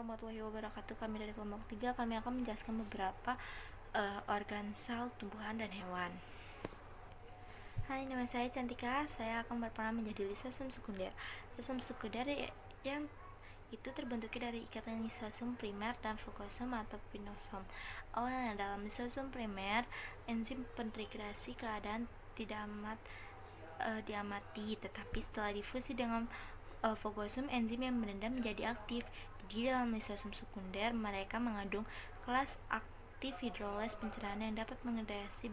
warahmatullahi wabarakatuh. Kami dari kelompok 3, kami akan menjelaskan beberapa organ sel tumbuhan dan hewan. Hai, nama saya Cantika. Saya akan berperan menjadi lisosom sekunder. Lisosom sekunder yang itu terbentuknya dari ikatan lisosom primer dan fagosom atau pinosom. Awalnya dalam lisosom primer, enzim pentrigradasi keadaan tidak diamati, tetapi setelah difusi dengan fagosom, enzim yang merendam menjadi aktif. Jadi dalam lisosom sekunder, mereka mengandung kelas aktif hidrolis pencernaan yang dapat mendegradasi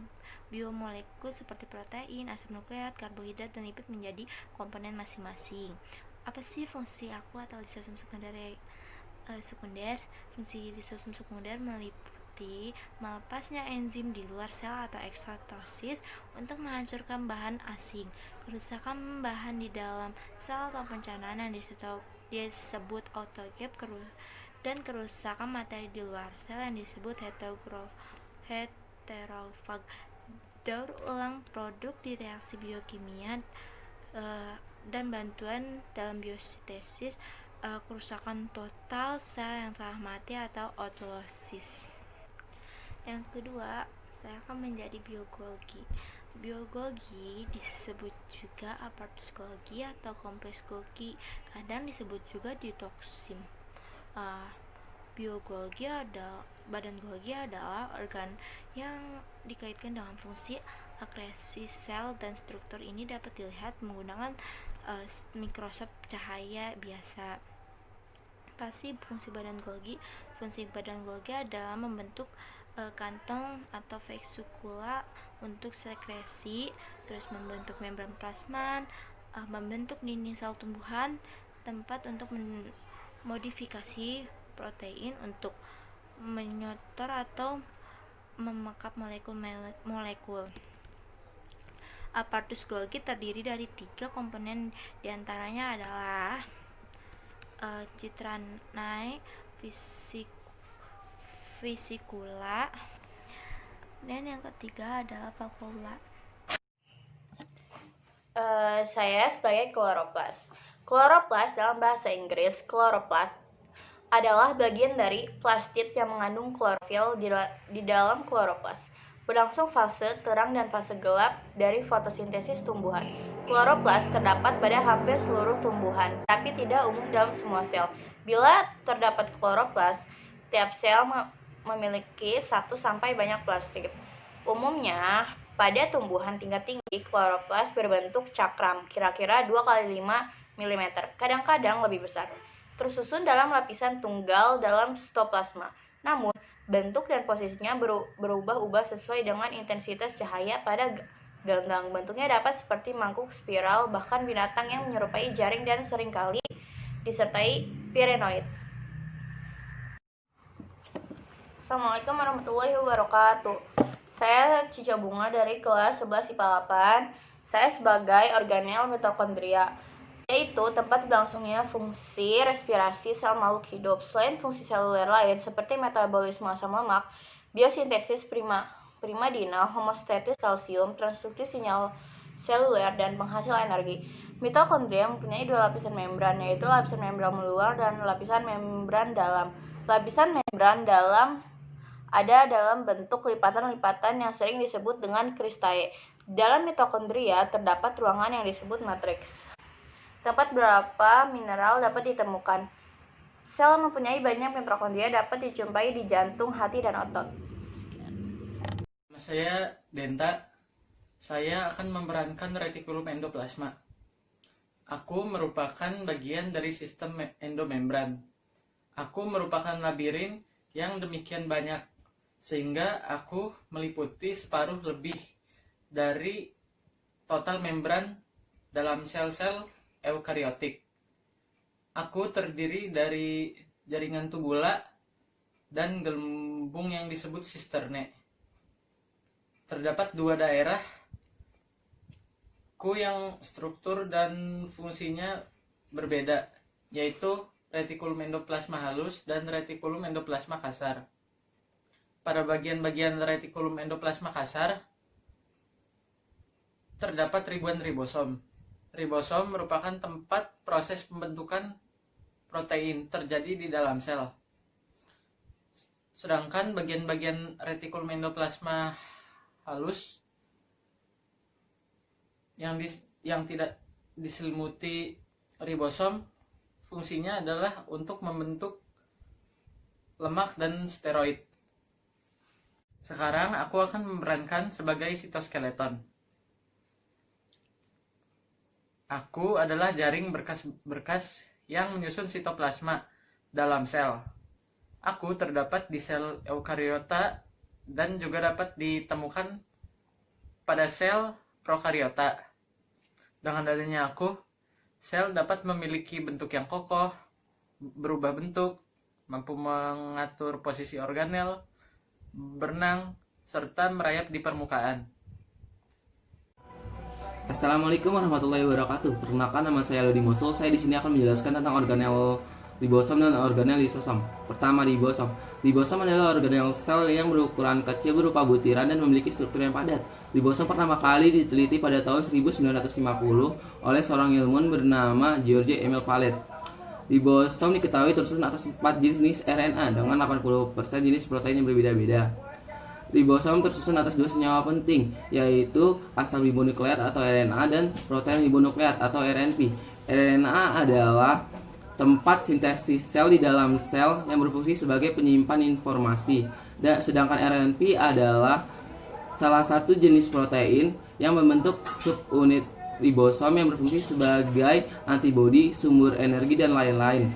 biomolekul seperti protein, asam nukleat, karbohidrat, dan lipid menjadi komponen masing-masing. Apa sih fungsi aqua atau lisosom sekunder? Fungsi lisosom sekunder meliputi melepasnya enzim di luar sel atau eksitosis untuk menghancurkan bahan asing, kerusakan bahan di dalam sel atau pencernaan yang disebut autogap, dan kerusakan materi di luar sel yang disebut heterofag. Daur ulang produk di reaksi biokimia dan bantuan dalam biosintesis, kerusakan total sel yang telah mati atau autolisis. Yang kedua, saya akan menjadi biogolgi. Biogolgi disebut juga aparatus Golgi atau kompleks Golgi, kadang disebut juga ditoksin. Badan Golgi adalah organ yang dikaitkan dengan fungsi akresi sel, dan struktur ini dapat dilihat menggunakan mikroskop cahaya biasa. Pasti fungsi badan Golgi. Fungsi badan Golgi adalah membentuk kantong atau vesikula untuk sekresi, terus membentuk membran plasma, membentuk dinding sel tumbuhan, tempat untuk modifikasi protein untuk menyotor atau memekap molekul. Aparatus Golgi terdiri dari 3 komponen, diantaranya adalah citranae, vesikula, dan yang ketiga adalah vakuola. Saya sebagai kloroplas. Kloroplas dalam bahasa Inggris, kloroplas adalah bagian dari plastid yang mengandung klorofil di dalam kloroplas. Berlangsung fase terang dan fase gelap dari fotosintesis tumbuhan. Kloroplas terdapat pada hampir seluruh tumbuhan, tapi tidak umum dalam semua sel. Bila terdapat kloroplas, tiap sel memiliki satu sampai banyak plastid. Umumnya, pada tumbuhan tingkat tinggi, kloroplas berbentuk cakram, kira-kira 2 kali 5 mm, kadang-kadang lebih besar, tersusun dalam lapisan tunggal dalam sitoplasma. Namun, bentuk dan posisinya berubah-ubah sesuai dengan intensitas cahaya pada ganggang. Bentuknya dapat seperti mangkuk spiral, bahkan binatang yang menyerupai jaring, dan seringkali disertai pirenoid. Assalamualaikum warahmatullahi wabarakatuh. Saya Cica Bunga dari kelas 11 IPA 8. Saya sebagai organel mitokondria, yaitu tempat berlangsungnya fungsi respirasi sel makhluk hidup. Selain fungsi seluler lain seperti metabolisme asam lemak, biosintesis primadina, homeostatis kalsium, transduksi sinyal seluler, dan penghasil energi, mitokondria mempunyai 2 lapisan membran, yaitu lapisan membran luar dan lapisan membran dalam. Lapisan membran dalam ada dalam bentuk lipatan-lipatan yang sering disebut dengan kristae. Dalam mitokondria terdapat ruangan yang disebut matriks, tempat beberapa mineral dapat ditemukan. Sel mempunyai banyak mitokondria dapat dijumpai di jantung, hati, dan otot. Nama saya Denta. Saya akan memerankan retikulum endoplasma. Aku merupakan bagian dari sistem endomembran. Aku merupakan labirin yang demikian banyak, sehingga aku meliputi separuh lebih dari total membran dalam sel-sel eukariotik. Aku terdiri dari jaringan tubula dan gelembung yang disebut sisterne. Terdapat 2 daerah yang struktur dan fungsinya berbeda, yaitu retikulum endoplasma halus dan retikulum endoplasma kasar. Pada bagian-bagian retikulum endoplasma kasar terdapat ribuan ribosom. Ribosom merupakan tempat proses pembentukan protein terjadi di dalam sel. Sedangkan bagian-bagian retikulum endoplasma halus yang tidak diselimuti ribosom fungsinya adalah untuk membentuk lemak dan steroid. Sekarang aku akan memerankan sebagai sitoskeleton. Aku adalah jaring berkas-berkas yang menyusun sitoplasma dalam sel. Aku terdapat di sel eukariota dan juga dapat ditemukan pada sel prokariota. Dengan adanya aku, sel dapat memiliki bentuk yang kokoh, berubah bentuk, mampu mengatur posisi organel, berenang, serta merayap di permukaan. Assalamualaikum warahmatullahi wabarakatuh. Perkenalkan, nama saya Lodi Mosul. Saya di sini akan menjelaskan tentang organel ribosom dan organel lisosom. Pertama, ribosom. Ribosom adalah organel sel yang berukuran kecil berupa butiran dan memiliki struktur yang padat. Ribosom pertama kali diteliti pada tahun 1950 oleh seorang ilmuwan bernama George Emil Palade. Ribosom diketahui tersusun atas 4 jenis RNA dengan 80% jenis protein yang berbeda-beda. Ribosom tersusun atas 2 senyawa penting, yaitu asam ribonukleat atau RNA dan protein ribonukleat atau RNP. RNA adalah tempat sintesis sel di dalam sel yang berfungsi sebagai penyimpan informasi, dan sedangkan RNP adalah salah satu jenis protein yang membentuk subunit ribosom yang berfungsi sebagai antibodi, sumber energi, dan lain-lain.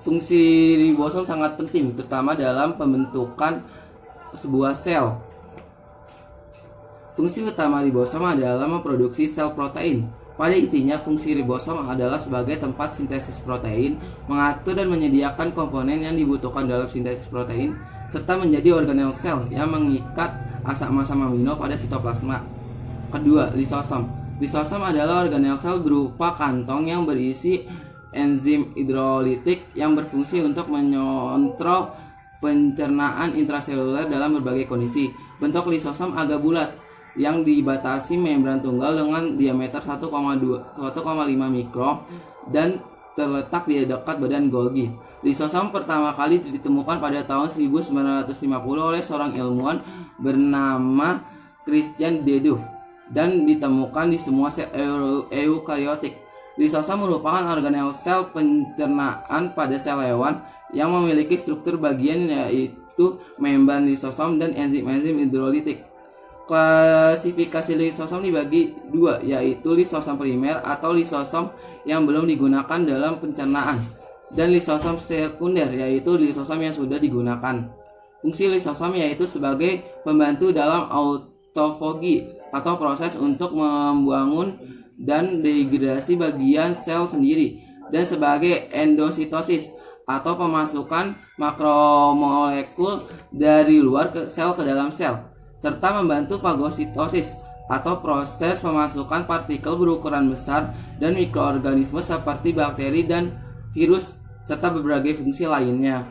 Fungsi ribosom sangat penting, terutama dalam pembentukan sebuah sel. Fungsi utama ribosom adalah memproduksi sel protein. Pada intinya, fungsi ribosom adalah sebagai tempat sintesis protein, mengatur dan menyediakan komponen yang dibutuhkan dalam sintesis protein, serta menjadi organel sel yang mengikat asam-asam amino pada sitoplasma. Kedua, lisosom. Lisosom adalah organel sel berupa kantong yang berisi enzim hidrolitik yang berfungsi untuk mengontrol pencernaan intraseluler dalam berbagai kondisi. Bentuk lisosom agak bulat yang dibatasi membran tunggal dengan diameter 1,5 mikro dan terletak di dekat badan Golgi. Lisosom pertama kali ditemukan pada tahun 1950 oleh seorang ilmuwan bernama Christian de Duve dan ditemukan di semua sel eukariotik. Lisosom merupakan organel sel pencernaan pada sel hewan yang memiliki struktur bagian yaitu membran lisosom dan enzim-enzim hidrolitik. Klasifikasi lisosom dibagi dua, yaitu lisosom primer atau lisosom yang belum digunakan dalam pencernaan, dan lisosom sekunder, yaitu lisosom yang sudah digunakan. Fungsi lisosom yaitu sebagai pembantu dalam autofagi atau proses untuk membangun dan degradasi bagian sel sendiri, dan sebagai endositosis atau pemasukan makromolekul dari luar sel ke dalam sel, serta membantu fagositosis atau proses pemasukan partikel berukuran besar dan mikroorganisme seperti bakteri dan virus serta berbagai fungsi lainnya.